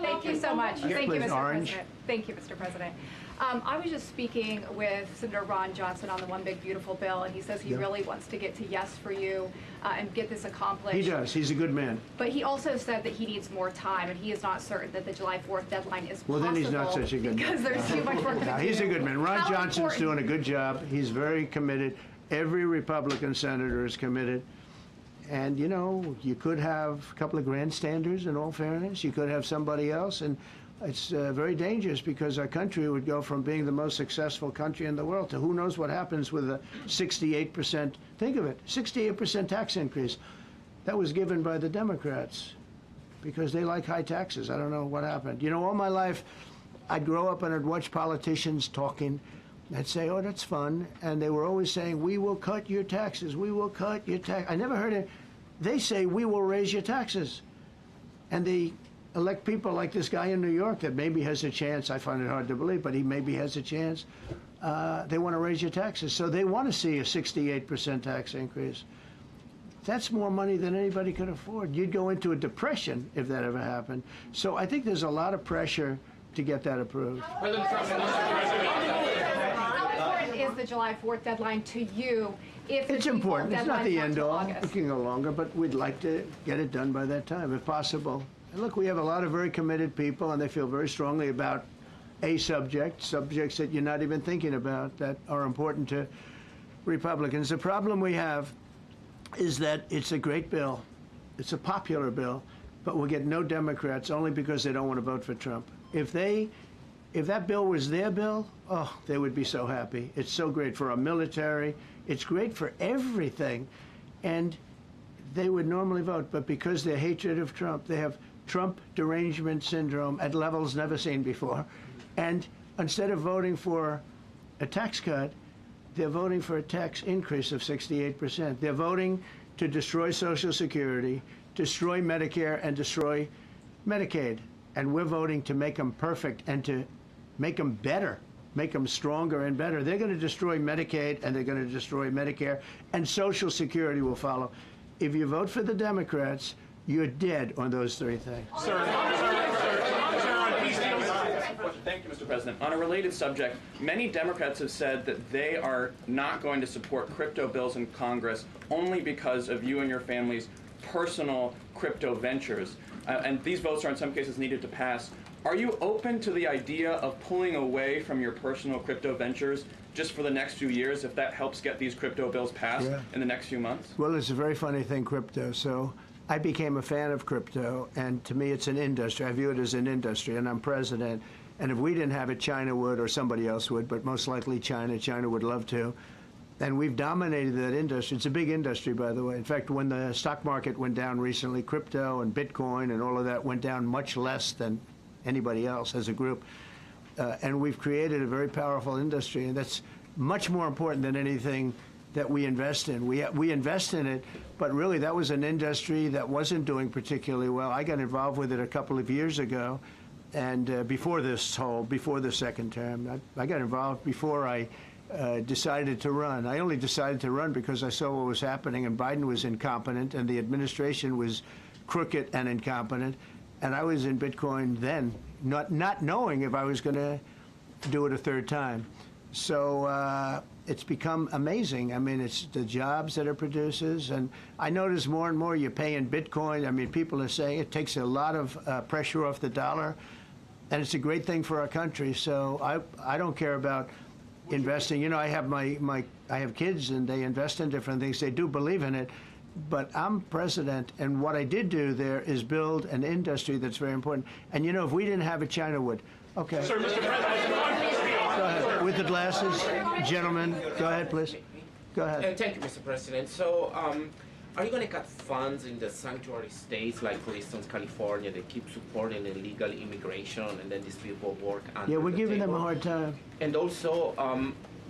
Speaker 17: Thank you so much. Thank you, Mr.
Speaker 1: Orange.
Speaker 17: President. Thank you, Mr. President. I was just speaking with Senator Ron Johnson on the One Big Beautiful Bill, and he says he really wants to get to yes for you and get this accomplished.
Speaker 1: He does. He's a good man.
Speaker 17: But he also said that he needs more time, and he is not certain that the July 4th deadline is possible.
Speaker 1: Well, then he's not such a good man.
Speaker 17: Because there's too much work to do.
Speaker 1: He's a good man. Ron
Speaker 17: How
Speaker 1: Johnson's
Speaker 17: important-
Speaker 1: doing a good job. He's very committed. Every Republican senator is committed. And, you know, you could have a couple of grandstanders, in all fairness. You could have somebody else. And it's very dangerous because our country would go from being the most successful country in the world to who knows what happens with a 68%, think of it, 68% tax increase. That was given by the Democrats because they like high taxes. I don't know what happened. You know, all my life, I'd grow up and I'd watch politicians talking. I'd say, oh, that's fun. And they were always saying, we will cut your taxes. We will cut your tax. I never heard it. They say, we will raise your taxes. And they elect people like this guy in New York that maybe has a chance. I find it hard to believe, but he maybe has a chance. They want to raise your taxes. So they want to see a 68% tax increase. That's more money than anybody could afford. You'd go into a depression if that ever happened. So I think there's a lot of pressure to get that approved.
Speaker 17: How important is the July 4th deadline to you? If
Speaker 1: It's important. It's not the end all.
Speaker 17: August?
Speaker 1: It can go longer, but we'd like to get it done by that time, if possible. And look, we have a lot of very committed people, and they feel very strongly about a subjects that you're not even thinking about that are important to Republicans. The problem we have is that it's a great bill. It's a popular bill, but we'll get no Democrats only because they don't want to vote for Trump. If that bill was their bill, oh, they would be so happy. It's so great for our military. It's great for everything. And they would normally vote, but because their hatred of Trump, they have Trump derangement syndrome at levels never seen before. And instead of voting for a tax cut, they're voting for a tax increase of 68%. They're voting to destroy Social Security, destroy Medicare, and destroy Medicaid. And we're voting to make them perfect and to make them better, make them stronger and better. They're going to destroy Medicaid, and they're going to destroy Medicare, and Social Security will follow. If you vote for the Democrats, you're dead on those three things.
Speaker 18: Thank you, Mr. President. On a related subject, many Democrats have said that they are not going to support crypto bills in Congress only because of you and your family's personal crypto ventures. And these votes are in some cases needed to pass. Are you open to the idea of pulling away from your personal crypto ventures just for the next few years if that helps get these crypto bills passed in the next few months?
Speaker 1: Well, it's a very funny thing, crypto. So I became a fan of crypto, and to me it's an industry. I view it as an industry, and I'm president. And if we didn't have it, China would, or somebody else would, but most likely China. China would love to. And we've dominated that industry. It's a big industry, by the way. In fact, when the stock market went down recently, crypto and Bitcoin and all of that went down much less than anybody else as a group. And we've created a very powerful industry, and that's much more important than anything that we invest in. We invest in it, but really that was an industry that wasn't doing particularly well. I got involved with it a couple of years ago, and before the second term. I got involved before I decided to run. I only decided to run because I saw what was happening, and Biden was incompetent, and the administration was crooked and incompetent. And I was in Bitcoin then, not knowing if I was going to do it a third time. So it's become amazing. I mean, it's the jobs that it produces. And I notice more and more you pay in Bitcoin. I mean, people are saying it takes a lot of pressure off the dollar. And it's a great thing for our country. So I don't care about investing. You know, I have kids, and they invest in different things. They do believe in it. But I'm president, and what I did do there is build an industry that's very important. And, you know, if we didn't have it, China would. Okay.
Speaker 19: Sir, Mr. President.
Speaker 1: Go ahead. With the glasses. Gentlemen, go ahead, please. Go ahead.
Speaker 19: Thank you, Mr. President. So, are you going to cut funds in the sanctuary states, like, for instance, California, that keep supporting illegal immigration, and then these people work under
Speaker 1: Yeah, we're
Speaker 19: the
Speaker 1: giving them
Speaker 19: table?
Speaker 1: a hard time.
Speaker 19: And also,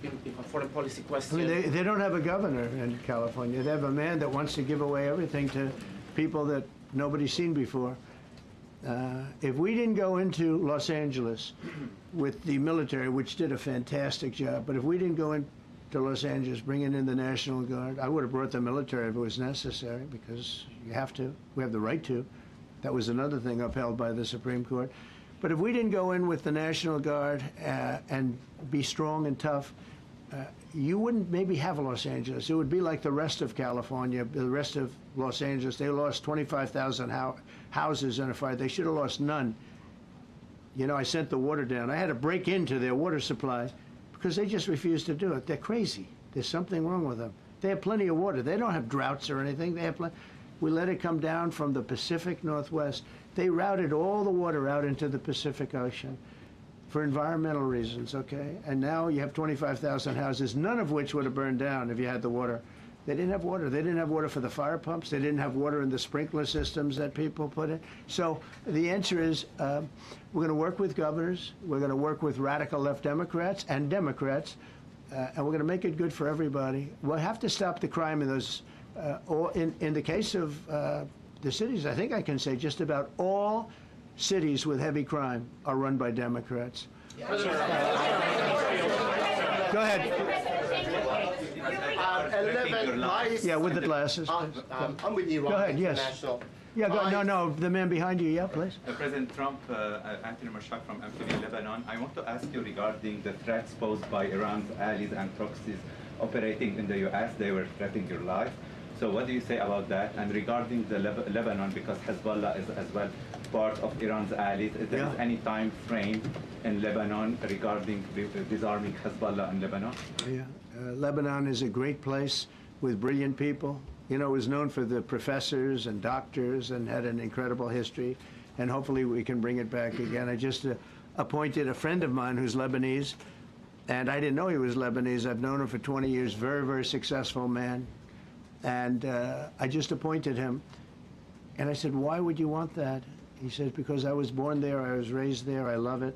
Speaker 19: in a foreign policy
Speaker 1: I
Speaker 19: question.
Speaker 1: mean, they don't have a governor in California. They have a man that wants to give away everything to people that nobody's seen before. If we didn't go into Los Angeles with the military, which did a fantastic job, but if we didn't go into Los Angeles bringing in the National Guard, I would have brought the military if it was necessary, because you have to. We have the right to. That was another thing upheld by the Supreme Court. But if we didn't go in with the National Guard and be strong and tough, you wouldn't maybe have Los Angeles. It would be like the rest of California, the rest of Los Angeles. They lost 25,000 houses in a fire. They should have lost none. You know, I sent the water down. I had to break into their water supply because they just refused to do it. They're crazy. There's something wrong with them. They have plenty of water. They don't have droughts or anything. They have plenty. We let it come down from the Pacific Northwest. They routed all the water out into the Pacific Ocean for environmental reasons, okay? And now you have 25,000 houses, none of which would have burned down if you had the water. They didn't have water. They didn't have water for the fire pumps. They didn't have water in the sprinkler systems that people put in. So the answer is we're going to work with governors. We're going to work with radical left Democrats and Democrats, and we're going to make it good for everybody. We'll have to stop the crime in those, in the case of the cities, I think I can say just about all cities with heavy crime are run by Democrats. Go ahead. Yeah, with the glasses.
Speaker 20: I'm with Iran.
Speaker 1: Go ahead, yes.
Speaker 20: International.
Speaker 1: Yeah, no, the man behind you, yeah, please.
Speaker 21: President Trump, Anthony Mashak from MTV Lebanon. I want to ask you regarding the threats posed by Iran's allies and proxies operating in the U.S. They were threatening your life. So what do you say about that? And regarding the Lebanon, because Hezbollah is as well part of Iran's allies, is there any time frame in Lebanon regarding disarming Hezbollah in Lebanon?
Speaker 1: Yeah, Lebanon is a great place with brilliant people. You know, it was known for the professors and doctors and had an incredible history. And hopefully we can bring it back again. I just appointed a friend of mine who's Lebanese, and I didn't know he was Lebanese. I've known him for 20 years, very, very successful man. And I just appointed him. And I said, why would you want that? He said, because I was born there, I was raised there, I love it.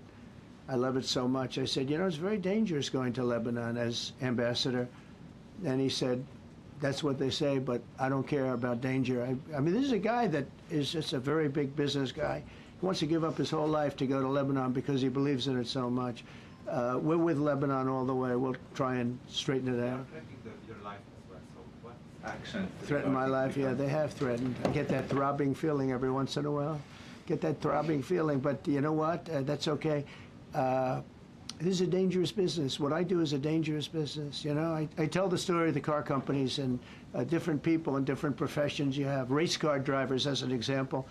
Speaker 1: I love it so much. I said, you know, it's very dangerous going to Lebanon as ambassador. And he said, that's what they say, but I don't care about danger. I mean, this is a guy that is just a very big business guy. He wants to give up his whole life to go to Lebanon because he believes in it so much. We're with Lebanon all the way. We'll try and straighten it out.
Speaker 21: Your life as well. So what action?
Speaker 1: Threaten my life? Yeah, they have threatened. I get that throbbing feeling every once in a while. Get that throbbing feeling, but you know what? That's okay. This is a dangerous business. What I do is a dangerous business. You know, I tell the story of the car companies and different people in different professions you have. Race car drivers, as an example.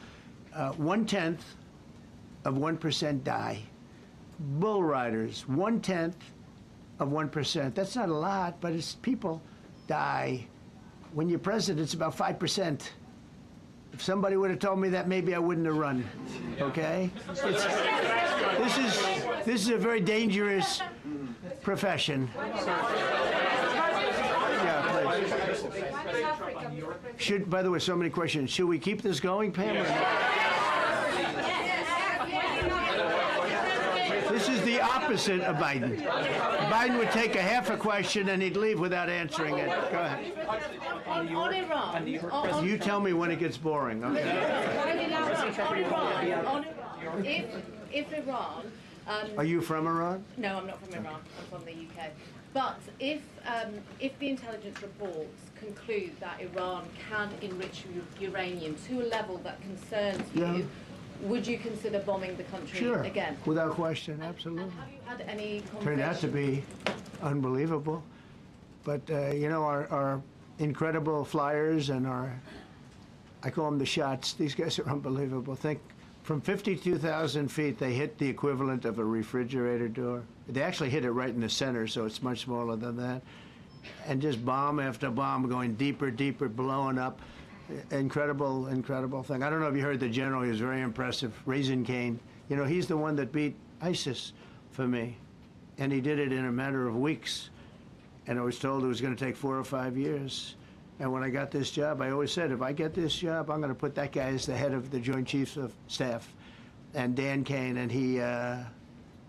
Speaker 1: 1/10 of 1% die. Bull riders, 1/10 of 1%. That's not a lot, but it's people die. When you're president, it's about 5%. If somebody would have told me that, maybe I wouldn't have run. Okay? This is a very dangerous profession. Yeah, please. By the way, so many questions. Should we keep this going, Pam? Or not? This is the opposite of Biden. Biden would take a half a question and he'd leave without answering it. Go ahead.
Speaker 22: On Iran.
Speaker 1: You tell me when it gets boring. Okay.
Speaker 22: If Iran.
Speaker 1: Are you from Iran?
Speaker 22: No, I'm not from Iran. I'm from the UK. But if the intelligence reports conclude that Iran can enrich uranium to a level that concerns you, would you consider bombing the country again?
Speaker 1: Without question, absolutely.
Speaker 22: And have you had any conversations?
Speaker 1: Turned out to be unbelievable. But, you know, our incredible flyers and I call them the shots, these guys are unbelievable. Think, from 52,000 feet, they hit the equivalent of a refrigerator door. They actually hit it right in the center, so it's much smaller than that. And just bomb after bomb going deeper, deeper, blowing up. Incredible, incredible thing. I don't know if you heard the general, he was very impressive. Raisin Cane. You know, he's the one that beat ISIS for me. And he did it in a matter of weeks. And I was told it was going to take 4 or 5 years. And when I got this job, I always said, if I get this job, I'm going to put that guy as the head of the Joint Chiefs of Staff. And Dan Kane, and he,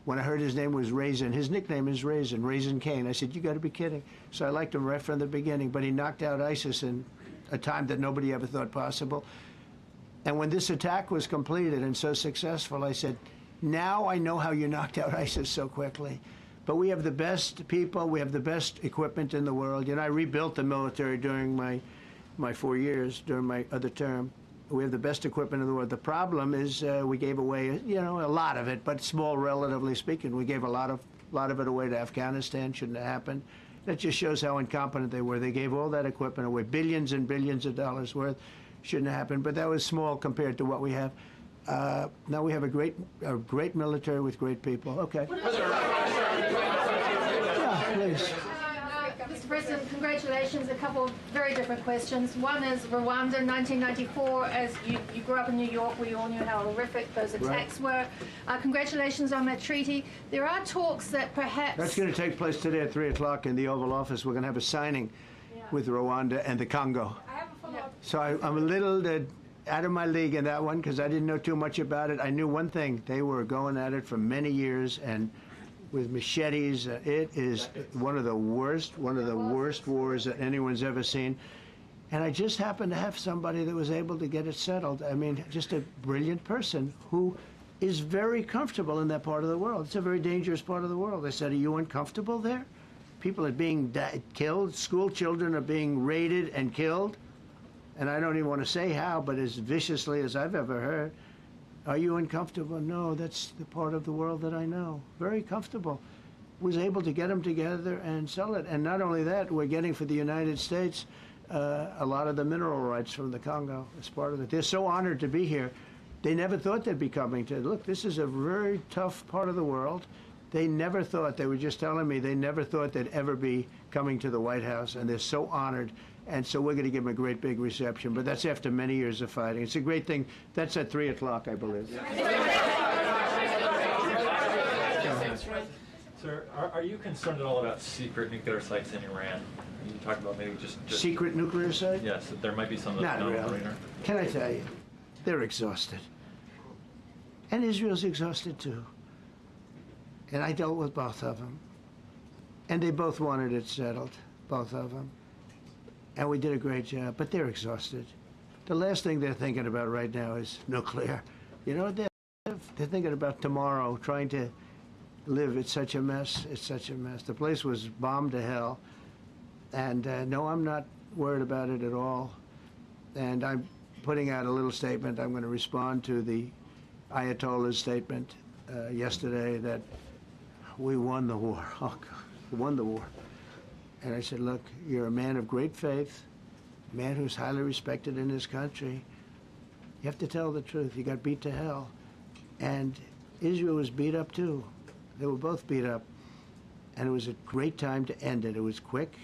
Speaker 1: when I heard his name was Raisin, his nickname is Raisin Cane. I said, you got to be kidding. So I liked him right from the beginning. But he knocked out ISIS in a time that nobody ever thought possible. And when this attack was completed and so successful, I said, now I know how you knocked out ISIS so quickly. But we have the best people, we have the best equipment in the world. You know, I rebuilt the military during my 4 years, during my other term. We have the best equipment in the world. The problem is we gave away, you know, a lot of it, but small, relatively speaking. We gave a lot of it away to Afghanistan. Shouldn't have happened. That just shows how incompetent they were. They gave all that equipment away, billions and billions of dollars worth. Shouldn't have happened, but that was small compared to what we have. Now we have a great military with great people. Okay. Yeah, please.
Speaker 3: Mr. President, congratulations. A couple of very different questions. One is Rwanda, 1994. As you grew up in New York, we all knew how horrific those attacks were. Congratulations on that treaty. There are talks that perhaps...
Speaker 1: That's going to take place today at 3 o'clock in the Oval Office. We're going to have a signing with Rwanda and the Congo.
Speaker 3: I have a follow-up.
Speaker 1: So I'm a little out of my league in that one because I didn't know too much about it. I knew one thing. They were going at it for many years and with machetes. It is one of the worst wars that anyone's ever seen. And I just happened to have somebody that was able to get it settled. I mean, just a brilliant person who is very comfortable in that part of the world. It's a very dangerous part of the world. I said, are you uncomfortable there? People are being killed. School children are being raided and killed. And I don't even want to say how, but as viciously as I've ever heard. Are you uncomfortable? No, that's the part of the world that I know. Very comfortable. Was able to get them together and sell it. And not only that, we're getting for the United States a lot of the mineral rights from the Congo as part of it. They're so honored to be here. They never thought they'd be coming to, look, this is a very tough part of the world. They never thought, they were just telling me, they never thought they'd ever be coming to the White House, and they're so honored. And so we're going to give them a great big reception, but that's after many years of fighting. It's a great thing. That's at 3 o'clock, I believe.
Speaker 20: Sir, are you concerned at all about secret nuclear sites in Iran? You talked about maybe just
Speaker 1: secret nuclear site?
Speaker 20: Yes, that there might be some that's
Speaker 1: not really. Can I tell you, they're exhausted. And Israel's exhausted too. And I dealt with both of them. And they both wanted it settled, both of them. And we did a great job, but they're exhausted. The last thing they're thinking about right now is nuclear. You know, they're thinking about tomorrow, trying to live. It's such a mess. It's such a mess. The place was bombed to hell. And no, I'm not worried about it at all. And I'm putting out a little statement. I'm going to respond to the Ayatollah's statement yesterday that we won the war. Oh, God, we won the war. And I said, look, you're a man of great faith, a man who's highly respected in this country. You have to tell the truth. You got beat to hell. And Israel was beat up too. They were both beat up. And it was a great time to end it. It was quick.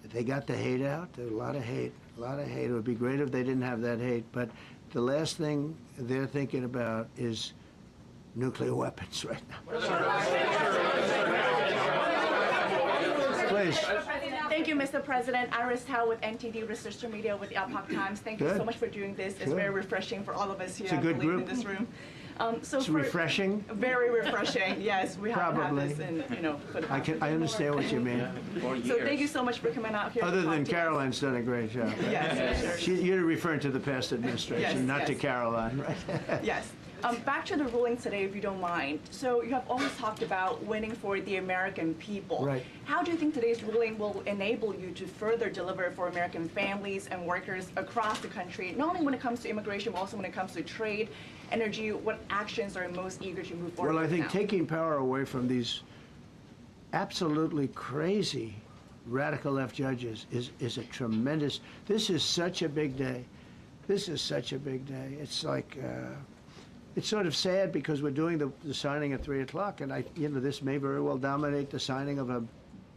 Speaker 1: They got the hate out. There was a lot of hate, a lot of hate. It would be great if they didn't have that hate. But the last thing they're thinking about is nuclear weapons right now. Please.
Speaker 23: Thank you, Mr. President. Iris Howe with NTD Research Media with the Epoch Times. Thank you so much for doing this. It's very refreshing for all of us here.
Speaker 1: It's a good group.
Speaker 23: In this room.
Speaker 1: It's refreshing.
Speaker 23: Very refreshing. Yes, we haven't had this in, for the past
Speaker 1: I understand what you mean.
Speaker 23: So thank you so much for coming out here.
Speaker 1: Other than Caroline's done a great job.
Speaker 23: Yes, sure.
Speaker 1: You're referring to the past administration, not to Caroline, right?
Speaker 23: Yes. Back to the ruling today, if you don't mind. So you have always talked about winning for the American people.
Speaker 1: Right.
Speaker 23: How do you think today's ruling will enable you to further deliver for American families and workers across the country, not only when it comes to immigration, but also when it comes to trade, energy? What actions are most eager to move forward
Speaker 1: Well, I think
Speaker 23: now?
Speaker 1: taking power away from these absolutely crazy radical left judges is a tremendous, this is such a big day. This is such a big day. It's like, it's sort of sad because we're doing the signing at 3 o'clock, and this may very well dominate the signing of a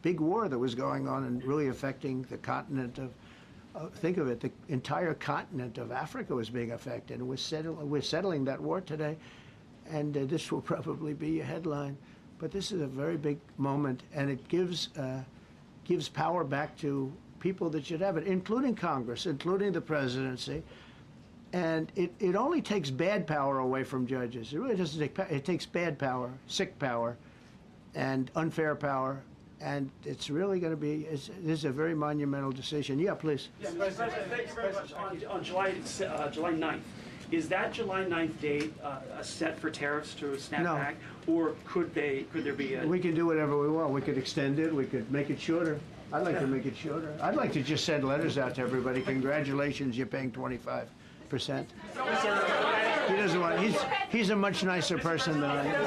Speaker 1: big war that was going on and really affecting the continent of, think of it, the entire continent of Africa was being affected. And we're settling that war today, and this will probably be a headline. But this is a very big moment, and it gives power back to people that should have it, including Congress, including the presidency. And it only takes bad power away from judges. It really doesn't take power. It takes bad power, sick power, and unfair power. And it's really going to be, this is a very monumental decision. Yeah, please.
Speaker 24: Yes, President, thank you very much. On July 9th, is that July 9th date set for tariffs to snap back? Or could there be a...
Speaker 1: We can do whatever we want. We could extend it. We could make it shorter. I'd like to make it shorter. I'd like to just send letters out to everybody. Congratulations, you're paying 25. 5%. He doesn't want, he's a much nicer person than I am.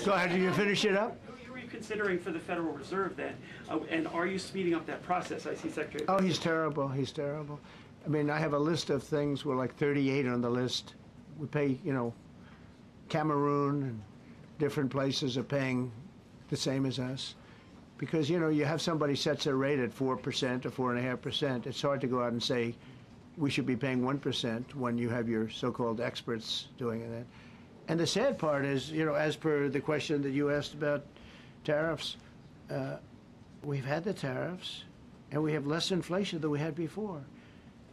Speaker 1: Go ahead, you finish it up?
Speaker 24: Who are you considering for the Federal Reserve then? And are you speeding up that process? I see Secretary.
Speaker 1: Oh, he's terrible. He's terrible. I mean, I have a list of things. We're like 38 on the list. We pay, you know, Cameroon and different places are paying the same as us. Because, you know, you have somebody sets a rate at 4% or 4.5%. It's hard to go out and say we should be paying 1% when you have your so-called experts doing that. And the sad part is, you know, as per the question that you asked about tariffs, we've had the tariffs and we have less inflation than we had before.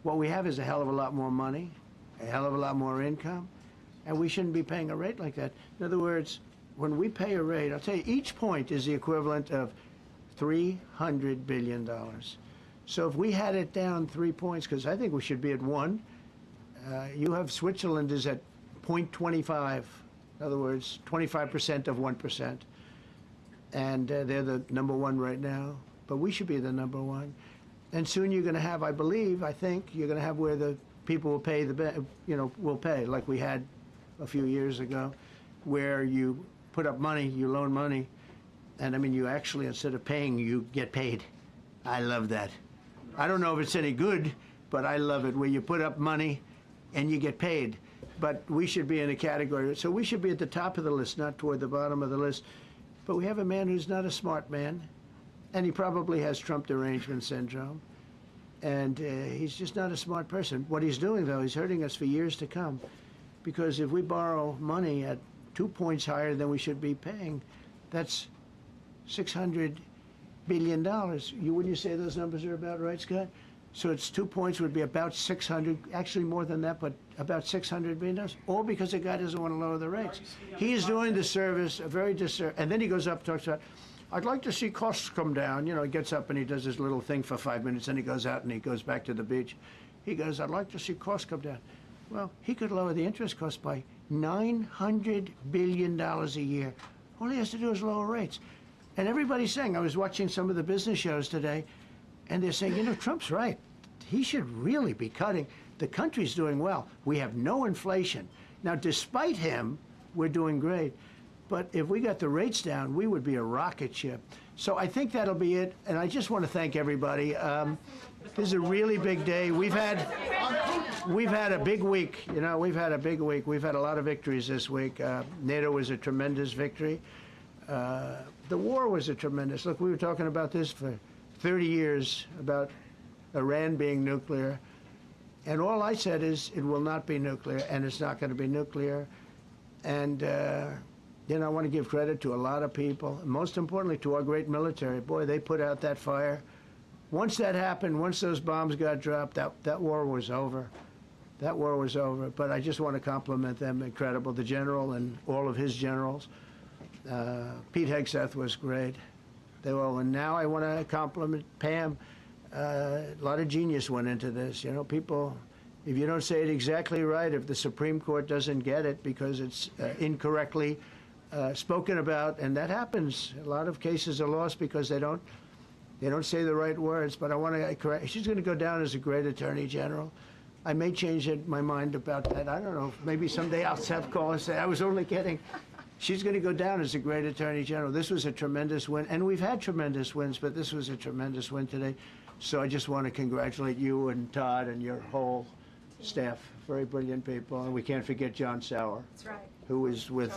Speaker 1: What we have is a hell of a lot more money, a hell of a lot more income, and we shouldn't be paying a rate like that. In other words, when we pay a rate, I'll tell you, each point is the equivalent of $300 billion. So if we had it down 3 points, because I think we should be at 1, you have Switzerland is at 0.25, in other words, 25% of 1%. And they're the number 1 right now, but we should be the number 1. And soon you're going to have, I think, you're going to have where the people will pay will pay, like we had a few years ago, where you put up money, you loan money, and I mean, you actually, instead of paying, you get paid. I love that. I don't know if it's any good, but I love it, where you put up money and you get paid. But we should be in a category, so we should be at the top of the list, not toward the bottom of the list. But we have a man who's not a smart man, and he probably has Trump derangement syndrome. And he's just not a smart person. What he's doing, though, he's hurting us for years to come. Because if we borrow money at 2 points higher than we should be paying, that's $600 billion. Wouldn't you say those numbers are about right, Scott? So it's 2 points would be about 600, actually more than that, but about $600 billion, all because the guy doesn't want to lower the rates. He's doing the service, a very disservice, and then he goes up and talks about, I'd like to see costs come down. You know, he gets up and he does his little thing for 5 minutes, and he goes out and he goes back to the beach. He goes, I'd like to see costs come down. Well, he could lower the interest cost by $900 billion a year. All he has to do is lower rates. And everybody's saying, I was watching some of the business shows today, and they're saying, you know, Trump's right. He should really be cutting. The country's doing well. We have no inflation. Now, despite him, we're doing great. But if we got the rates down, we would be a rocket ship. So I think that'll be it. And I just want to thank everybody. This is a really big day. We've had a big week. You know, we've had a big week. We've had a lot of victories this week. NATO was a tremendous victory. The war was a tremendous. Look, we were talking about this for 30 years, about Iran being nuclear. And all I said is it will not be nuclear, and it's not going to be nuclear. And you know, I want to give credit to a lot of people, and most importantly to our great military. Boy, they put out that fire. Once that happened, once those bombs got dropped, that war was over. That war was over. But I just want to compliment them. Incredible. The general and all of his generals. Pete Hegseth was great. They were all. And now I want to compliment Pam. A lot of genius went into this. You know, people, if you don't say it exactly right, if the Supreme Court doesn't get it because it's incorrectly spoken about, and that happens. A lot of cases are lost because they don't say the right words. But I want to correct. She's going to go down as a great attorney general. I may change my mind about that. I don't know. Maybe someday I'll have to call and say I was only kidding. She's going to go down as a great attorney general. This was a tremendous win, and we've had tremendous wins, but this was a tremendous win today. So I just want to congratulate you and Todd and your whole staff. Very brilliant people, and we can't forget John Sauer.
Speaker 2: That's right.
Speaker 1: Who is with.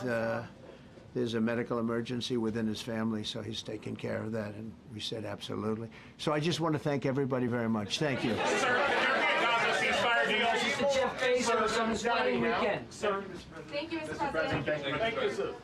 Speaker 1: There's a medical emergency within his family, so he's taking care of that, and we said absolutely. So I just want to thank everybody very much. Thank you.
Speaker 14: Mr. Jeff Bezos on his wedding weekend.
Speaker 24: Sir.
Speaker 17: Thank you, Mr. President.
Speaker 24: Thank you, sir.